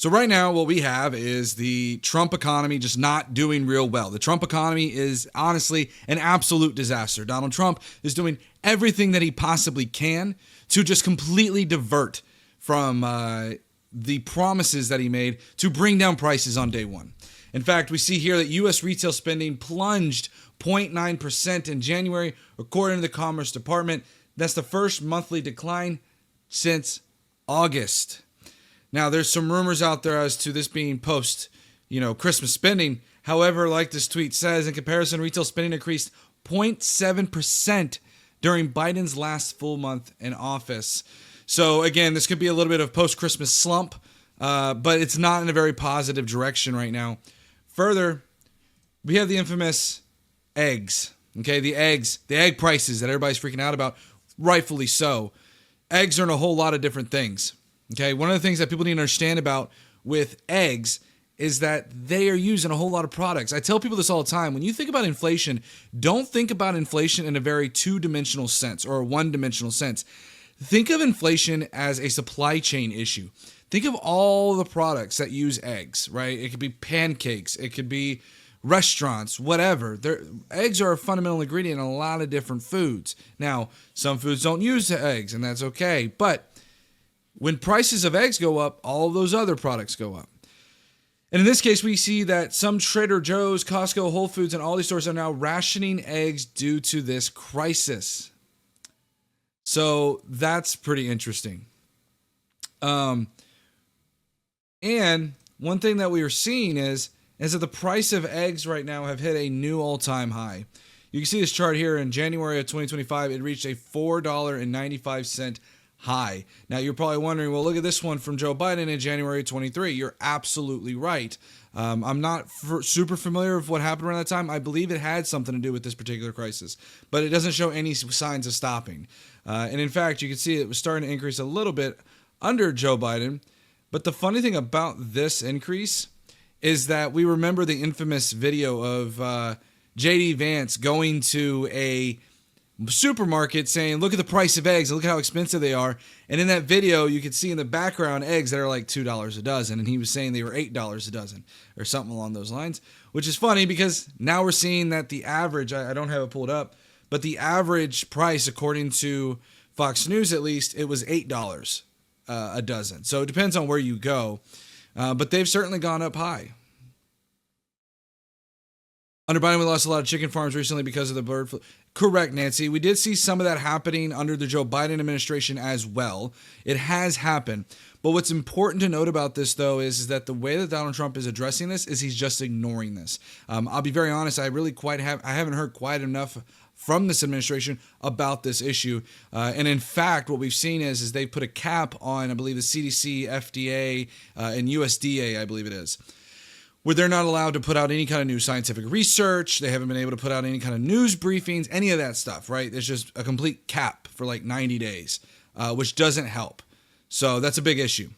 So right now, what we have is the Trump economy just not doing real well. The Trump economy is honestly an absolute disaster. Donald Trump is doing everything that he possibly can to just completely divert from the promises that he made to bring down prices on day one. In fact, we see here that U.S. retail spending plunged 0.9% in January, according to the Commerce Department. That's the first monthly decline since August. Now, there's some rumors out there as to this being post, Christmas spending. However, like this tweet says, in comparison, retail spending increased 0.7% during Biden's last full month in office. So again, this could be a little bit of post-Christmas slump, but it's not in a very positive direction right now. Further, we have the infamous eggs. Okay, the egg prices that everybody's freaking out about, rightfully so. Eggs are in a whole lot of different things. Okay, one of the things that people need to understand about with eggs is that they are used in a whole lot of products. I tell people this all the time. When you think about inflation, don't think about inflation in a very two-dimensional sense or a one-dimensional sense. Think of inflation as a supply chain issue. Think of all the products that use eggs, right? It could be pancakes. It could be restaurants, whatever. Eggs are a fundamental ingredient in a lot of different foods. Now, some foods don't use eggs, and that's okay. But when prices of eggs go up, all of those other products go up. And in this case, we see that some Trader Joe's, Costco, Whole Foods, and all these stores are now rationing eggs due to this crisis. So that's pretty interesting. And one thing that we are seeing is that the price of eggs right now have hit a new all-time high. You can see this chart here in January of 2025. It reached a $4.95 high. Now, you're probably wondering, well, look at this one from Joe Biden in January 23. You're absolutely right. I'm not super familiar with what happened around that time. I believe it had something to do with this particular crisis, but it doesn't show any signs of stopping. And in fact, you can see it was starting to increase a little bit under Joe Biden. But the funny thing about this increase is that we remember the infamous video of J.D. Vance going to a supermarket saying, look at the price of eggs, look at how expensive they are. And in that video, you could see in the background eggs that are like $2 a dozen. And he was saying they were $8 a dozen or something along those lines, which is funny because now we're seeing that the average, I don't have it pulled up, but the average price, according to Fox News at least, it was $8 a dozen. So it depends on where you go. But they've certainly gone up high. Under Biden, we lost a lot of chicken farms recently because of the bird flu. Correct, Nancy. We did see some of that happening under the Joe Biden administration as well. It has happened. But what's important to note about this, though, is that the way that Donald Trump is addressing this is he's just ignoring this. I'll be very honest. I haven't heard quite enough from this administration about this issue. And in fact, what we've seen is they put a cap on, I believe, the CDC, FDA, and USDA, I believe it is, where they're not allowed to put out any kind of new scientific research. They haven't been able to put out any kind of news briefings, any of that stuff, right? There's just a complete cap for like 90 days, which doesn't help. So that's a big issue.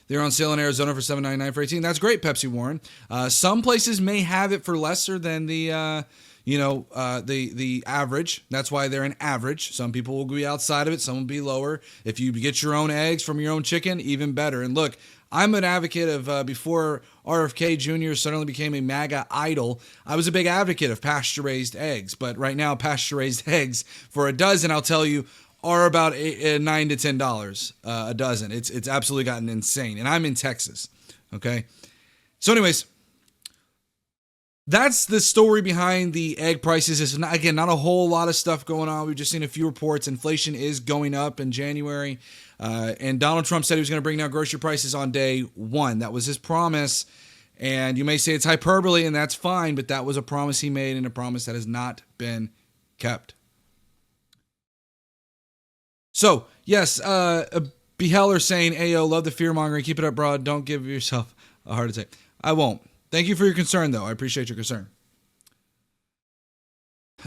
They're on sale in Arizona for $7.99 for 18. That's great, Pepsi Warren. Some places may have it for lesser than the average. That's why they're an average. Some people will be outside of it. Some will be lower. If you get your own eggs from your own chicken, even better. And look, I'm an advocate of, before RFK Jr. suddenly became a MAGA idol, I was a big advocate of pasture-raised eggs. But right now, pasture-raised eggs for a dozen, I'll tell you, are about $9 to $10 a dozen. It's absolutely gotten insane. And I'm in Texas, okay? So anyways, that's the story behind the egg prices. It's not a whole lot of stuff going on. We've just seen a few reports. Inflation is going up in January. And Donald Trump said he was going to bring down grocery prices on day one. That was his promise. And you may say it's hyperbole, and that's fine, but that was a promise he made and a promise that has not been kept. So, yes, Beheller saying, Ayo, love the fear-mongering. Keep it up, broad. Don't give yourself a heart attack. I won't. Thank you for your concern, though. I appreciate your concern.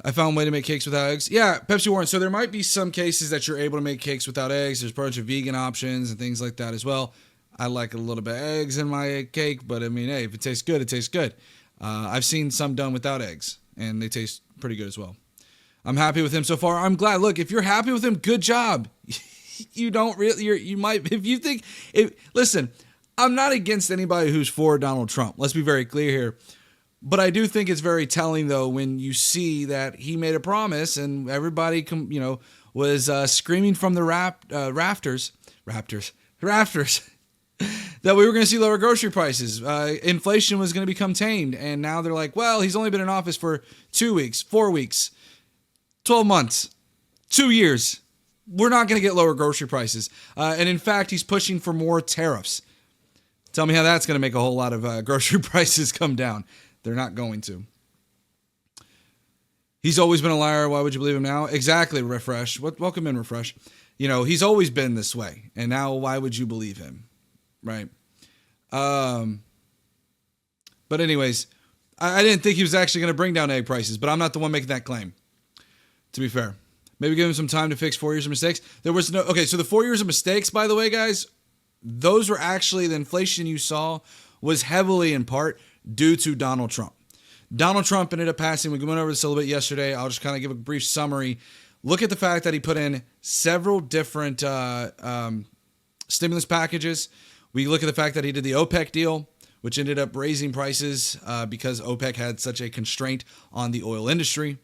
I found a way to make cakes without eggs. Yeah, Pepsi Warren. So there might be some cases that you're able to make cakes without eggs. There's a bunch of vegan options and things like that as well. I like a little bit of eggs in my cake, but I mean, hey, if it tastes good, it tastes good. I've seen some done without eggs, and they taste pretty good as well. I'm happy with him so far. I'm glad. Look, if you're happy with him, good job. You don't really, you might, if you think, listen, I'm not against anybody who's for Donald Trump. Let's be very clear here. But I do think it's very telling, though, when you see that he made a promise and everybody, was screaming from the rafters, that we were going to see lower grocery prices. Inflation was going to become tamed. And now they're like, well, he's only been in office for 2 weeks, 4 weeks, 12 months, 2 years. We're not going to get lower grocery prices. And in fact, he's pushing for more tariffs. Tell me how that's going to make a whole lot of grocery prices come down. They're not going to. He's always been a liar. Why would you believe him now? Exactly, Refresh. Welcome in, Refresh. He's always been this way. And now why would you believe him? Right. But anyways, I didn't think he was actually going to bring down egg prices, but I'm not the one making that claim, to be fair. Maybe give him some time to fix 4 years of mistakes. So the 4 years of mistakes, by the way, guys, those were actually the inflation you saw was heavily in part due to Donald Trump. Donald Trump ended up passing. We went over this a little bit yesterday. I'll just kind of give a brief summary. Look at the fact that he put in several different stimulus packages. We look at the fact that he did the OPEC deal, which ended up raising prices because OPEC had such a constraint on the oil industry.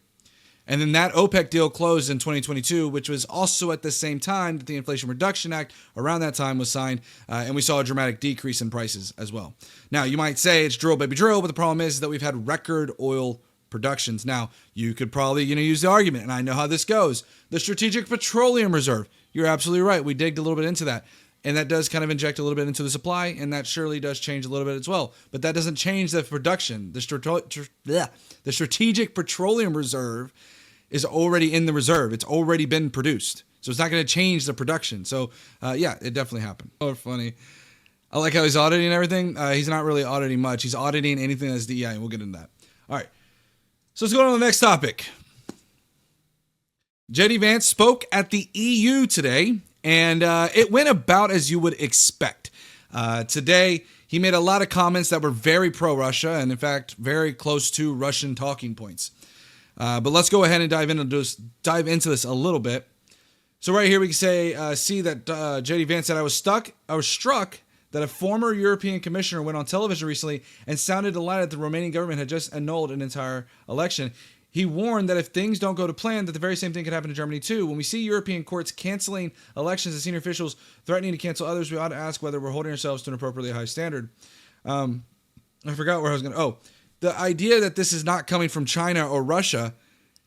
And then that OPEC deal closed in 2022, which was also at the same time that the Inflation Reduction Act around that time was signed. And we saw a dramatic decrease in prices as well. Now, you might say it's drill, baby, drill. But the problem is that we've had record oil productions. Now, you could probably use the argument, and I know how this goes. The Strategic Petroleum Reserve. You're absolutely right. We digged a little bit into that. And that does kind of inject a little bit into the supply, and that surely does change a little bit as well. But that doesn't change the production. The Strategic Petroleum Reserve is already in the reserve. It's already been produced. So it's not going to change the production. So, it definitely happened. Oh, funny. I like how he's auditing everything. He's not really auditing much. He's auditing anything that's DEI, and we'll get into that. All right. So let's go on to the next topic. J.D. Vance spoke at the EU today, and it went about as you would expect. Today, he made a lot of comments that were very pro-Russia, and in fact, very close to Russian talking points. But let's go ahead and dive into this a little bit. So right here we can see that J.D. Vance said, I was struck that a former European commissioner went on television recently and sounded delighted that the Romanian government had just annulled an entire election. He warned that if things don't go to plan, that the very same thing could happen in Germany too. When we see European courts canceling elections and senior officials threatening to cancel others, we ought to ask whether we're holding ourselves to an appropriately high standard. I forgot where I was going to... Oh, the idea that this is not coming from China or Russia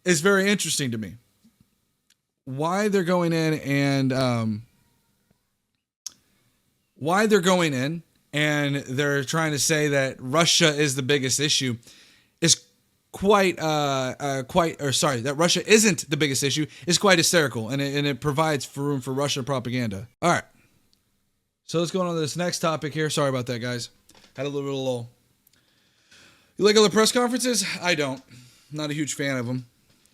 is very interesting to me. Why they're going in and they're trying to say that Russia is the biggest issue is that Russia isn't the biggest issue is quite hysterical, and it provides room for Russian propaganda. All right. So let's go on to this next topic here. Sorry about that, guys. Had a little bit of lull. You like other press conferences? I don't. Not a huge fan of them.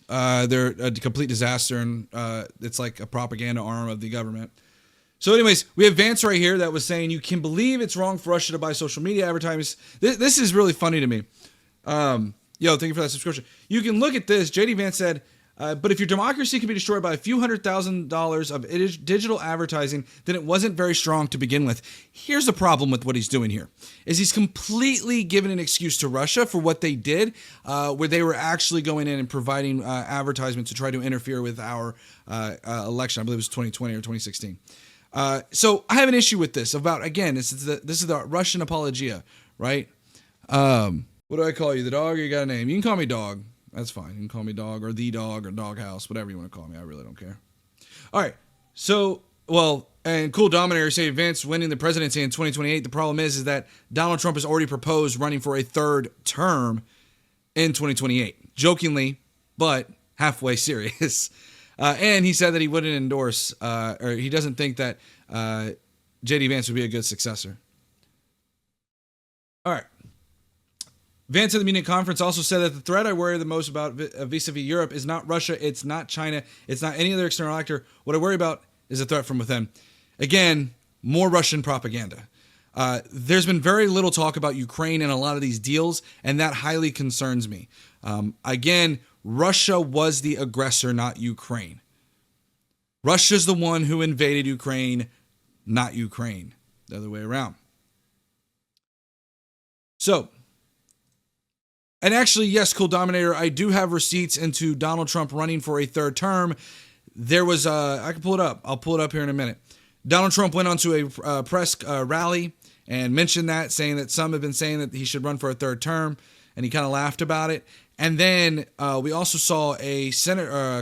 They're a complete disaster, and it's like a propaganda arm of the government. So anyways, we have Vance right here that was saying you can believe it's wrong for Russia to buy social media advertisements. This is really funny to me. Thank you for that subscription. You can look at this. J.D. Vance said, but if your democracy can be destroyed by a few $100,000 of digital advertising, then it wasn't very strong to begin with. Here's the problem with what he's doing here, is he's completely given an excuse to Russia for what they did, where they were actually going in and providing advertisements to try to interfere with our election. I believe it was 2020 or 2016. So I have an issue with this about, again, this is the Russian apologia, right? What do I call you? The dog, or you got a name? You can call me dog. That's fine. You can call me dog or the dog or doghouse, whatever you want to call me. I really don't care. All right. So, and Cool Dominator say Vance winning the presidency in 2028. The problem is that Donald Trump has already proposed running for a third term in 2028. Jokingly, but halfway serious. And he said that he wouldn't endorse, or he doesn't think that J.D. Vance would be a good successor. All right. Vance at the media conference also said that the threat I worry the most about vis-a-vis Europe is not Russia, it's not China, it's not any other external actor. What I worry about is a threat from within. Again, more Russian propaganda. There's been very little talk about Ukraine in a lot of these deals, and that highly concerns me. Again, Russia was the aggressor, not Ukraine. Russia's the one who invaded Ukraine, not Ukraine. The other way around. So, and actually, yes, Cool Dominator, I do have receipts into Donald Trump running for a third term. There was I can pull it up. I'll pull it up here in a minute. Donald Trump went onto a press rally and mentioned that, saying that some have been saying that he should run for a third term, and he kind of laughed about it. And then we also saw a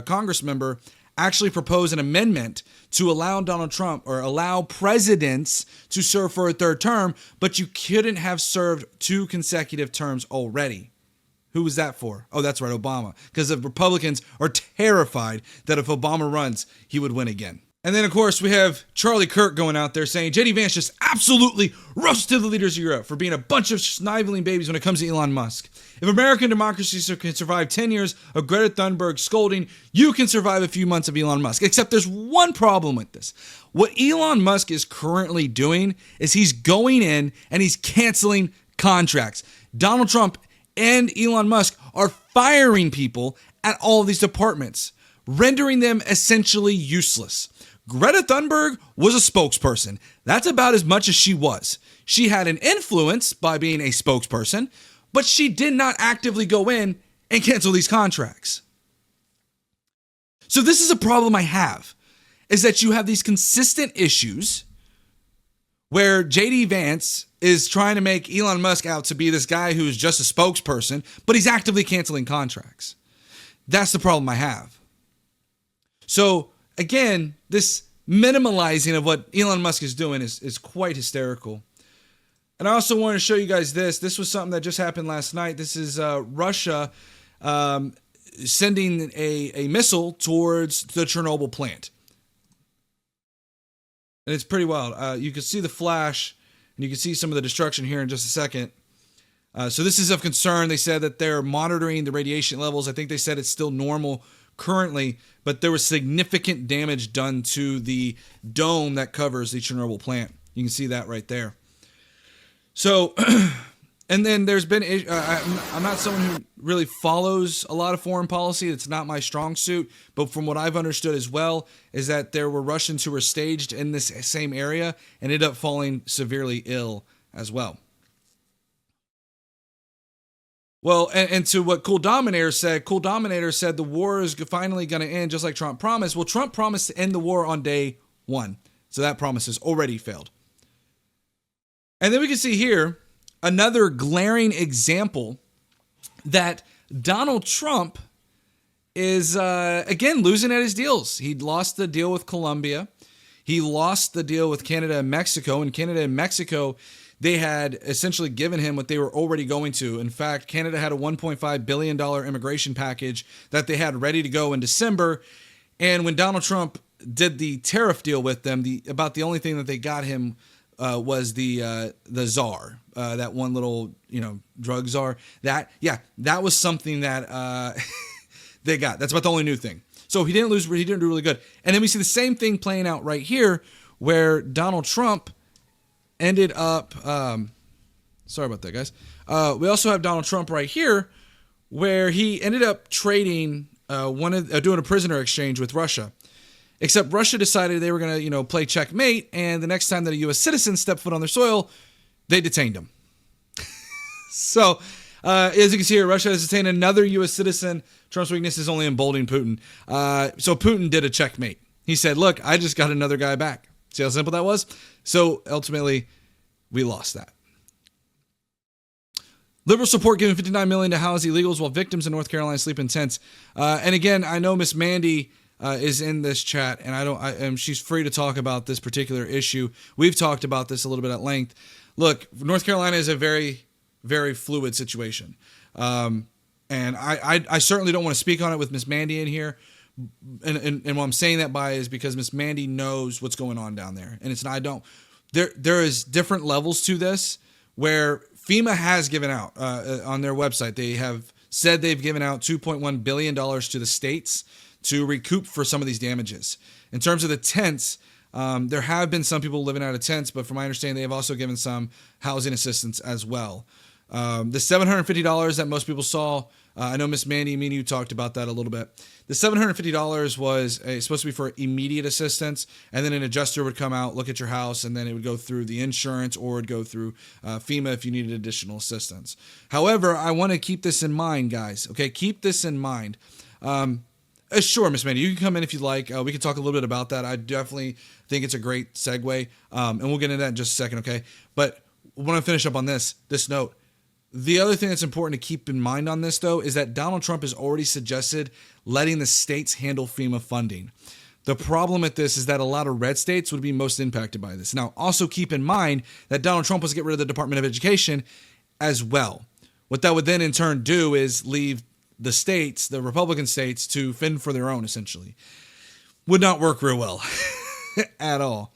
Congress member actually propose an amendment to allow Donald Trump or allow presidents to serve for a third term, but you couldn't have served 2 consecutive terms already. Who was that for? Oh, that's right, Obama. Because the Republicans are terrified that if Obama runs, he would win again. And then, of course, we have Charlie Kirk going out there saying J.D. Vance just absolutely roasted the leaders of Europe for being a bunch of sniveling babies when it comes to Elon Musk. If American democracy can survive 10 years of Greta Thunberg scolding, you can survive a few months of Elon Musk. Except there's one problem with this. What Elon Musk is currently doing is he's going in and he's canceling contracts. Donald Trump and Elon Musk are firing people at all of these departments, rendering them essentially useless. Greta Thunberg was a spokesperson. That's about as much as she was. She had an influence by being a spokesperson, but she did not actively go in and cancel these contracts. So this is a problem I have, is that you have these consistent issues where J.D. Vance is trying to make Elon Musk out to be this guy who's just a spokesperson, but he's actively canceling contracts. That's the problem I have. So again, this minimalizing of what Elon Musk is doing is quite hysterical. And I also wanted to show you guys this. This was something that just happened last night. This is Russia sending a missile towards the Chernobyl plant. And it's pretty wild. You can see the flash, and you can see some of the destruction here in just a second. So this is of concern. They said that they're monitoring the radiation levels. I think they said it's still normal currently, but there was significant damage done to the dome that covers the Chernobyl plant. You can see that right there. So, and then there's been, I'm not someone who really follows a lot of foreign policy. It's not my strong suit, but from what I've understood as well, is that there were Russians who were staged in this same area and ended up falling severely ill as well. Well, and to what Cool Dominator said the war is finally going to end just like Trump promised. Well, Trump promised to end the war on day 1. So that promise has already failed. And then we can see here another glaring example that Donald Trump is, again, losing at his deals. He lost the deal with Colombia. He lost the deal with Canada and Mexico. And Canada and Mexico, they had essentially given him what they were already going to. In fact, Canada had a $1.5 billion immigration package that they had ready to go in December. And when Donald Trump did the tariff deal with them, about the only thing that they got him was the czar, that one little, drug czar. That was something that they got. That's about the only new thing. So he didn't lose. He didn't do really good. And then we see the same thing playing out right here, where Donald Trump ended up. Sorry about that, guys. We also have Donald Trump right here, where he ended up trading doing a prisoner exchange with Russia. Except Russia decided they were going to, play checkmate, and the next time that a U.S. citizen stepped foot on their soil, they detained him. So, as you can see here, Russia has detained another U.S. citizen. Trump's weakness is only emboldening Putin. So Putin did a checkmate. He said, look, I just got another guy back. See how simple that was? So, ultimately, we lost that. Liberal support giving $59 million to house illegals while victims in North Carolina sleep in tents. And again, I know Miss Mandy is in this chat, and she's free to talk about this particular issue. We've talked about this a little bit at length. Look, North Carolina is a very, very fluid situation. And I certainly don't want to speak on it with Miss Mandy in here. And what I'm saying that by is because Miss Mandy knows what's going on down there. And I don't. There is different levels to this where FEMA has given out on their website. They have said they've given out $2.1 billion to the states to recoup for some of these damages. In terms of the tents, there have been some people living out of tents, but from my understanding, they have also given some housing assistance as well. The $750 that most people saw I know Miss Mandy, me and you talked about that a little bit. The $750 was supposed to be for immediate assistance, and then an adjuster would come out, look at your house, and then it would go through the insurance or it'd go through FEMA if you needed additional assistance. However, I want to keep this in mind, guys. Okay, keep this in mind. Sure, Miss Mandy, you can come in if you'd like. We can talk a little bit about that. I definitely think it's a great segue, and we'll get into that in just a second, okay? But I want to finish up on this note. The other thing that's important to keep in mind on this, though, is that Donald Trump has already suggested letting the states handle FEMA funding. The problem with this is that a lot of red states would be most impacted by this. Now, also keep in mind that Donald Trump wants to get rid of the Department of Education as well. What that would then in turn do is leave the states, the Republican states, to fend for their own, essentially. Would not work real well at all.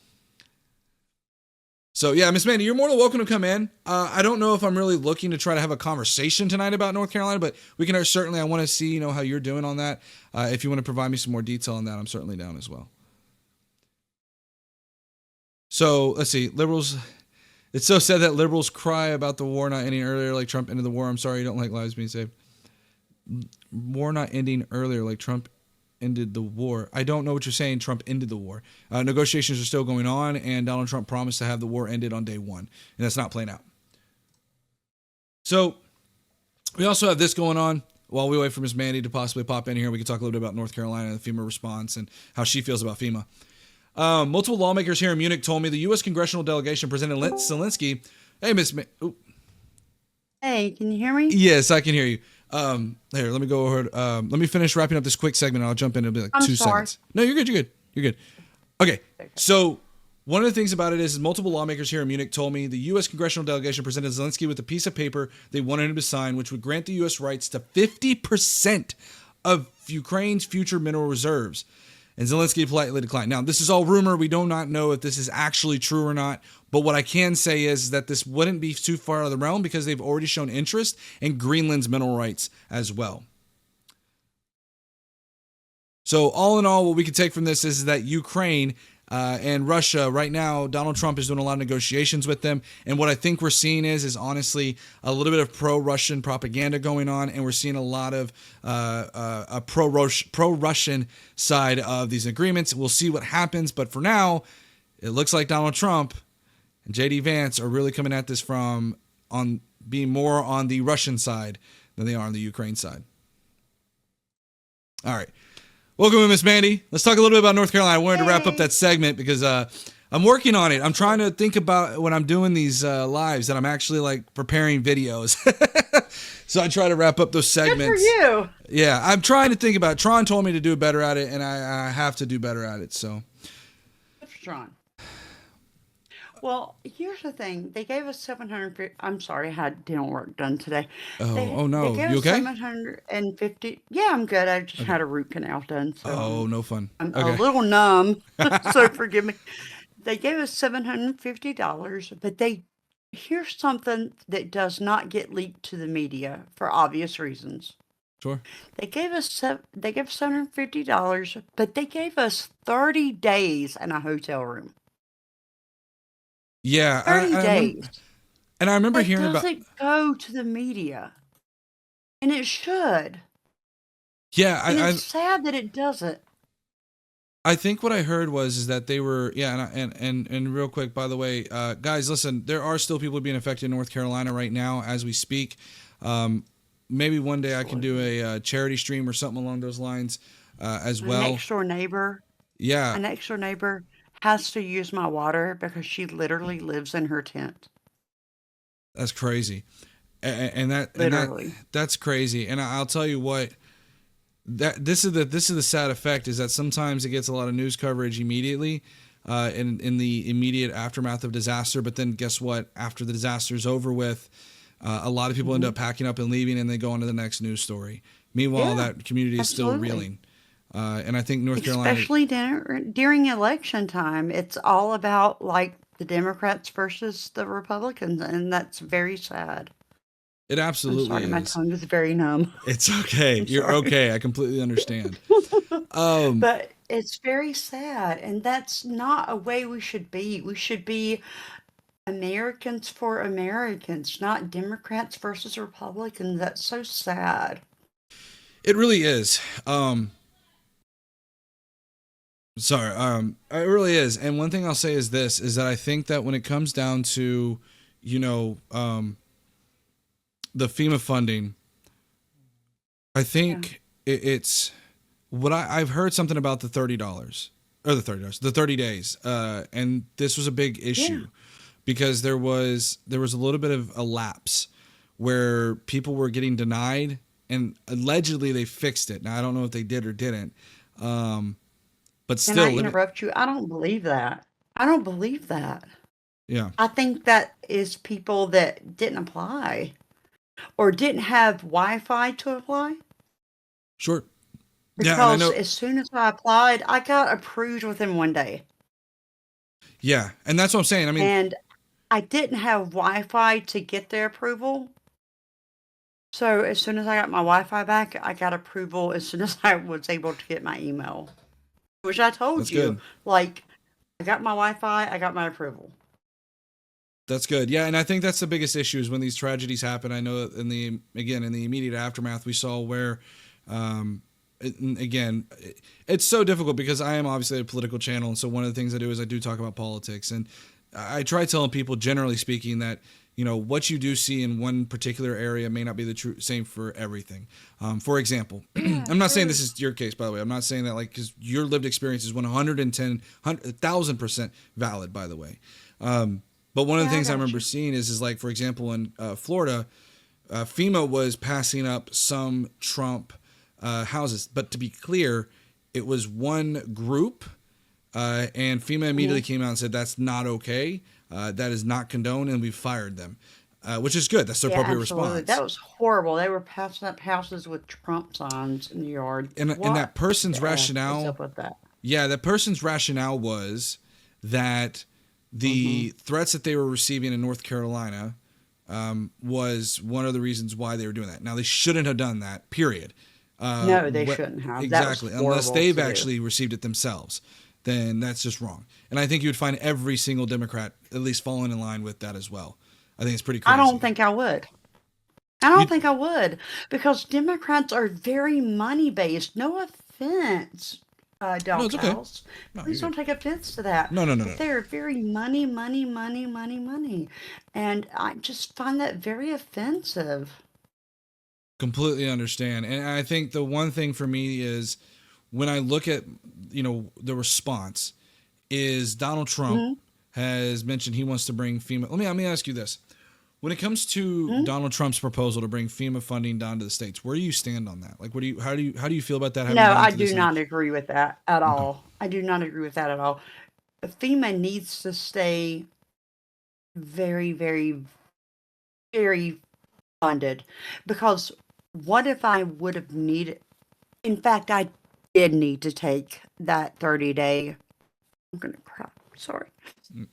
So yeah, Miss Mandy, you're more than welcome to come in. I don't know if I'm really looking to try to have a conversation tonight about North Carolina, but we can certainly, I want to see, how you're doing on that. If you want to provide me some more detail on that, I'm certainly down as well. So let's see, liberals. It's so sad that liberals cry about the war not ending earlier like Trump ended the war. I'm sorry you don't like lives being saved. War not ending earlier like Trump ended the war. I don't know what you're saying. Trump ended the war. Negotiations are still going on, and Donald Trump promised to have the war ended on day one, and that's not playing out. So we also have this going on while we wait for Ms. Mandy to possibly pop in here. We can talk a little bit about North Carolina and the FEMA response and how she feels about FEMA. Multiple lawmakers here in Munich told me the U.S. congressional delegation presented Zelensky. Hey, Ms. Hey, can you hear me? Yes, I can hear you. Here, let me go over. Let me finish wrapping up this quick segment, and I'll jump in. It'll be like 2 seconds. No, you're good. You're good. Okay. So one of the things about it is multiple lawmakers here in Munich told me the U.S. congressional delegation presented Zelensky with a piece of paper they wanted him to sign, which would grant the U.S. rights to 50% of Ukraine's future mineral reserves. And Zelensky politely declined. Now, this is all rumor. We do not know if this is actually true or not. But what I can say is that this wouldn't be too far out of the realm because they've already shown interest in Greenland's mineral rights as well. So all in all, what we can take from this is that Ukraine and Russia right now, Donald Trump is doing a lot of negotiations with them. And what I think we're seeing is honestly a little bit of pro-Russian propaganda going on. And we're seeing a lot of a pro-Russian side of these agreements. We'll see what happens. But for now, it looks like Donald Trump and J.D. Vance are really coming at this on being more on the Russian side than they are on the Ukraine side. All right. Welcome, Miss Mandy. Let's talk a little bit about North Carolina. I wanted to wrap up that segment because I'm working on it. I'm trying to think about when I'm doing these lives that I'm actually like preparing videos. So I try to wrap up those segments. Good for you. Yeah, I'm trying to think about it. Tron told me to do better at it, and I have to do better at it. So. Good for Tron. Well, here's the thing. They gave us 750. I'm sorry, I had dental work done today. Oh no. They gave You us okay? 750. Yeah, I'm good. I just had a root canal done. So no fun. I'm a little numb, so forgive me. They gave us $750, but here's something that does not get leaked to the media for obvious reasons. Sure. They gave us $750, but they gave us 30 days in a hotel room. Yeah, 30 days. And I remember hearing about. It doesn't go to the media, and it should. Yeah, it's sad that it doesn't. I think what I heard is that they were and real quick, by the way, guys, listen, there are still people being affected in North Carolina right now as we speak. Maybe one day I can do a charity stream or something along those lines as well. An next door neighbor has to use my water because she literally lives in her tent. That's crazy, and that's crazy. And I'll tell you what. This is the sad effect is that sometimes it gets a lot of news coverage immediately in the immediate aftermath of disaster, but then guess what? After the disaster is over with, a lot of people end up packing up and leaving, and they go on to the next news story. Meanwhile, that community is still reeling. And I think North Carolina, especially during election time, it's all about like the Democrats versus the Republicans, and that's very sad. It absolutely I'm sorry, is. my tongue is very numb. It's okay. You're okay. I completely understand. But it's very sad, and that's not a way we should be. We should be Americans for Americans, not Democrats versus Republicans. That's so sad. It really is. Sorry, it really is. And one thing I'll say is this: is that I think that when it comes down to, you know, the FEMA funding, I Yeah. think it's what I've heard something about the $30 or the 30 days, and this was a big Yeah. issue because there was a little bit of a lapse where people were getting denied, and allegedly they fixed it. Now I don't know if they did or didn't, um, but Can I still, interrupt you? I don't believe that. I don't believe that. yeah, I think that is people that didn't apply or didn't have Wi-Fi to apply. sure, yeah, and I Because know, as soon as I applied, I got approved within 1 day. yeah, and that's what I'm saying. I mean, And I didn't have Wi-Fi to get the approval. So as soon as I got my Wi-Fi back, I got approval as soon as I was able to get my email. Which I told that's you, good. like, I got my Wi-Fi, I got my approval. That's good. Yeah, and I think that's the biggest issue is when these tragedies happen. I know that in the immediate aftermath, we saw where, again, it's so difficult because I am obviously a political channel, and so one of the things I do is I do talk about politics, and I try telling people, generally speaking, that what you do see in one particular area may not be the true same for everything. For example, Yeah, I'm not saying true. this is your case, by the way. I'm not saying that like because your lived experience is 1,000% valid, by the way. But one of the Yeah, I things I got remember you. seeing is like, for example, in Florida, FEMA was passing up some Trump houses. But to be clear, it was one group, and FEMA immediately Mhm. came out and said that's not okay. That is not condoned, and we fired them, which is good. That's the Yeah, appropriate absolutely. response. That was horrible. They were passing up houses with Trump signs in the yard. And that What person's the F is rationale, up with that? yeah, that person's rationale was that Hmm. the threats that they were receiving in North Carolina was one of the reasons why they were doing that. Now they shouldn't have done that. Period. No, they shouldn't have. That was Exactly, unless horrible they've to do. actually received it themselves, then that's just wrong. And I think you would find every single Democrat at least falling in line with that as well. I think it's pretty I don't crazy. think I would. I You don't think I would because Democrats are very money based. No offense, no, it's okay. Doghouse. No, you're Please don't good. take offense to that. No, no, no, But no. they are very money, money, money, money, money. And I just find that very offensive. Completely understand. And I think the one thing for me is when I look at the response is Donald Trump Hmm. has mentioned he wants to bring FEMA. Let me ask you this: when it comes to Hmm. Donald Trump's proposal to bring FEMA funding down to the states, where do you stand on that? Like, how do you feel about that having No, gone I through do this? not agree with that at Okay, all. I do not agree with that at all. FEMA needs to stay very, very, very funded because what if I would have needed, in fact, I did need to take that 30-day, I'm going to cry, sorry.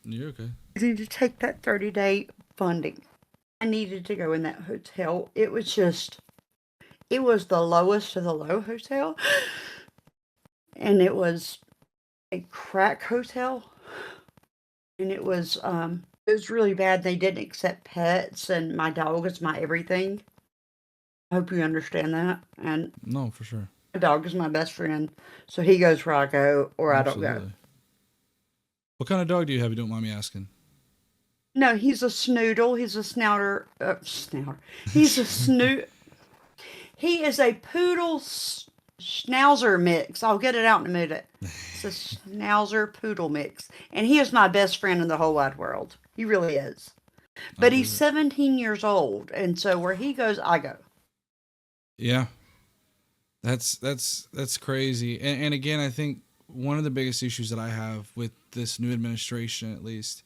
you're okay. I needed to take that 30-day funding. I needed to go in that hotel. It was the lowest of the low hotel, and it was a crack hotel, and it was really bad. They didn't accept pets, and my dog is my everything. I hope you understand that. And No, for sure, my dog is my best friend, so he goes where I go, or I don't go. absolutely. What kind of dog do you have? You don't mind me asking. No, he's a snoodle. He's a snouter. Snouter. He's a snoot. He is a poodle schnauzer mix. I'll get it out in a minute. It's a schnauzer poodle mix, and he is my best friend in the whole wide world. He really is. I But he's believe it. 17 years old, and so where he goes, I go. Yeah, that's crazy. And again, I think one of the biggest issues that I have with this new administration, at least,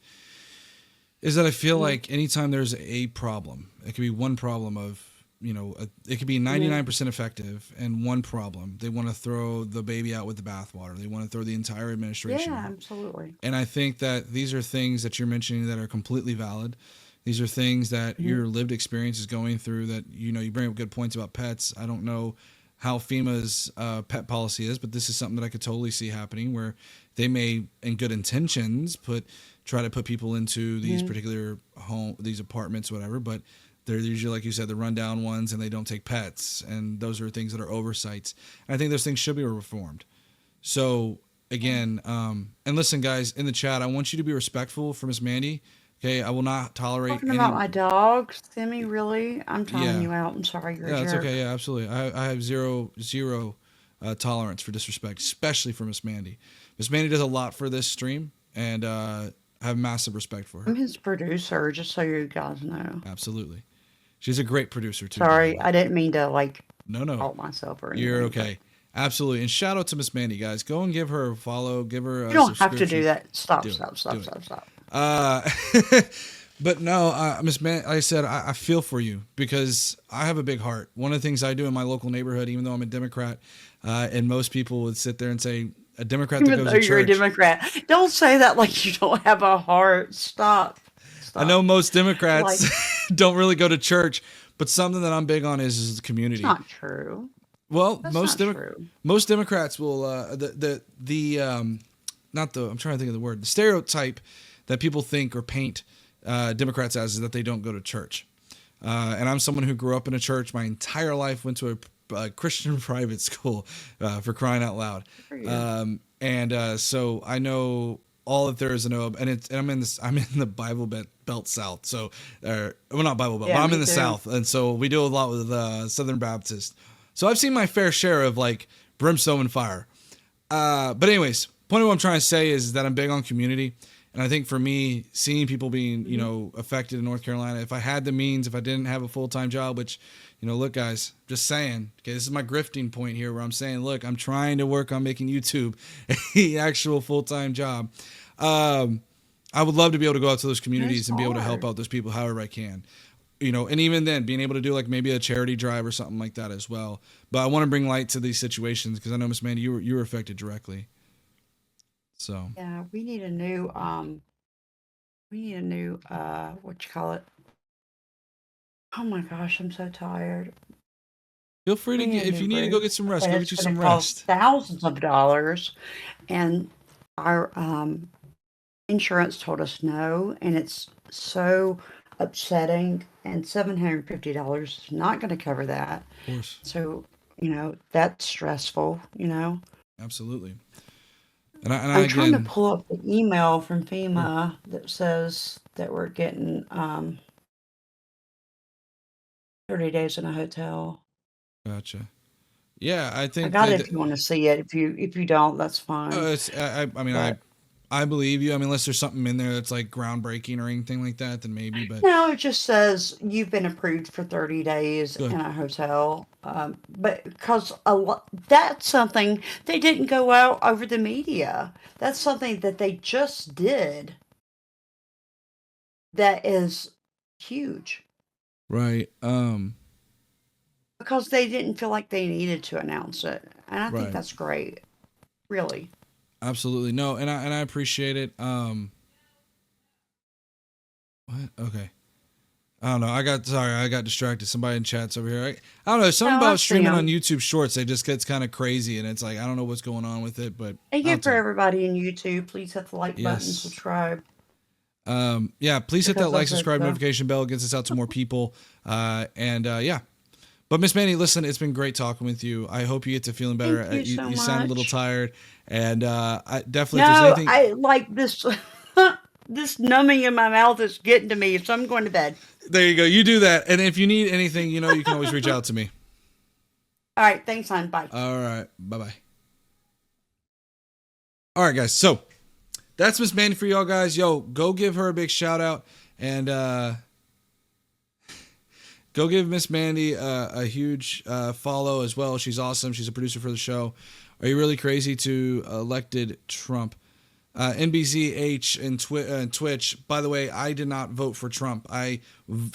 is that I feel Mm-hmm. like anytime there's a problem, it could be one problem of, it could be 99% effective and one problem. They want to throw the baby out with the bathwater. They want to throw the entire administration Yeah, out. absolutely. And I think that these are things that you're mentioning that are completely valid. These are things that Hmm. your lived experience is going through that, you bring up good points about pets. I don't know how FEMA's pet policy is, but this is something that I could totally see happening where they may, in good intentions, try to put people into these Hmm. particular these apartments, whatever, but They're usually, like you said, the rundown ones, and they don't take pets, and those are things that are oversights. And I think those things should be reformed. So again, and listen, guys, in the chat, I want you to be respectful for Miss Mandy. Okay, I will not tolerate Talking any. about my dogs, Timmy, really? I'm calling Yeah, you out. I'm sorry, you're a yeah, it's jerk. okay. Yeah, absolutely. I have zero tolerance for disrespect, especially for Miss Mandy. Miss Mandy does a lot for this stream, and I have massive respect for I'm her. his producer, just so you guys know. Absolutely. She's a great producer too, by the Sorry, way. I didn't mean to like No, fault myself or you're anything, but okay. Absolutely. And shout out to Miss Mandy, guys. Go and give her a follow, give her you a don't have to do subscription. that. Stop, Do it. stop, Do stop, it. stop, stop. Uh, but no, Miss Man, like I said, I feel for you because I have a big heart. One of the things I do in my local neighborhood, even though I'm a Democrat, and most people would sit there and say, a Democrat that Even goes though to you're a church. Democrat, don't say that like you don't have a heart. Stop. I Stop. know most Democrats Like, don't really go to church, but something that I'm big on is the community. it's not true. Well, That's not true. most Democrats will not the I'm trying to think of the word, the stereotype that people think or paint Democrats as is that they don't go to church. And I'm someone who grew up in a church my entire life, went to a Christian private school, for crying out loud. So I know all that there is to know, and I'm in the Bible Belt South. So, well, not Bible Belt, Yeah, but I'm me in the too. South, and so we do a lot with Southern Baptist. So I've seen my fair share of like brimstone and fire. But anyways, point of what I'm trying to say is that I'm big on community. And I think for me, seeing people being, affected in North Carolina, if I had the means, if I didn't have a full-time job, which, look, guys, just saying, okay, this is my grifting point here where I'm saying, look, I'm trying to work on making YouTube an actual full-time job. I would love to be able to go out to those communities and be able to help out those people however I can. And even then being able to do like maybe a charity drive or something like that as well. But I want to bring light to these situations because I know, Miss Mandy, you were affected directly. So Yeah, we need a new what you call it? Oh my gosh, I'm so tired. feel free to get, if you need to go get some rest, go get you some rest. Thousands of dollars, and our insurance told us no, and it's so upsetting. And $750 is not going to cover that. Of course. So that's stressful. Absolutely. And I'm trying to pull up the email from FEMA that says that we're getting 30 days in a hotel. Gotcha. Yeah, I think I got it if you want to see it. If you don't, that's fine. I believe you. I mean, unless there's something in there that's like groundbreaking or anything like that, then maybe. But no, it just says you've been approved for 30 days Good. in a hotel. But because that's something they didn't go out over the media. That's something that they just did. That is huge. Right. Because they didn't feel like they needed to announce it. And I Right. think that's great. Really. Absolutely. No, and I appreciate it. What? Okay. I don't know. I got distracted. Somebody in chat's over here. I don't know. Something No, I about see streaming 'em. on YouTube Shorts. It just gets kind of crazy, and it's like I don't know what's going on with it. But Thank I'll you for take it. everybody in YouTube. Please hit the like button, Yes. subscribe. Yeah, please hit that Because like, that's subscribe, it, notification bell. It gets us out to more people. Yeah. But Miss Mandy, listen, it's been great talking with you. I hope you get to feeling better. Thank you so you sound a little much. tired, and I definitely. No, if there's anything, I like this. This numbing in my mouth is getting to me, so I'm going to bed. there you go. You do that, and if you need anything, you can always reach out to me. All right, thanks, hon. Bye. All right, bye. All right, guys. So that's Miss Mandy for y'all guys. Yo, go give her a big shout out, and go give Miss Mandy a huge follow as well. She's awesome. She's a producer for the show. Are You Really Crazy to Elected Trump? NBZH and Twitch. By the way, I did not vote for Trump. I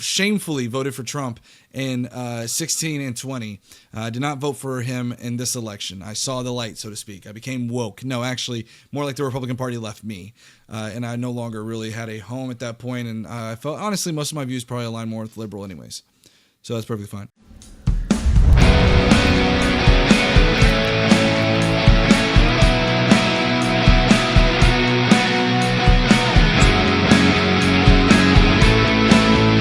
shamefully voted for Trump in 16 and 20. I did not vote for him in this election. I saw the light, so to speak. I became woke. No, actually, more like the Republican Party left me. And I no longer really had a home at that point. And I felt, honestly, most of my views probably align more with liberal anyways. So that's perfectly fine.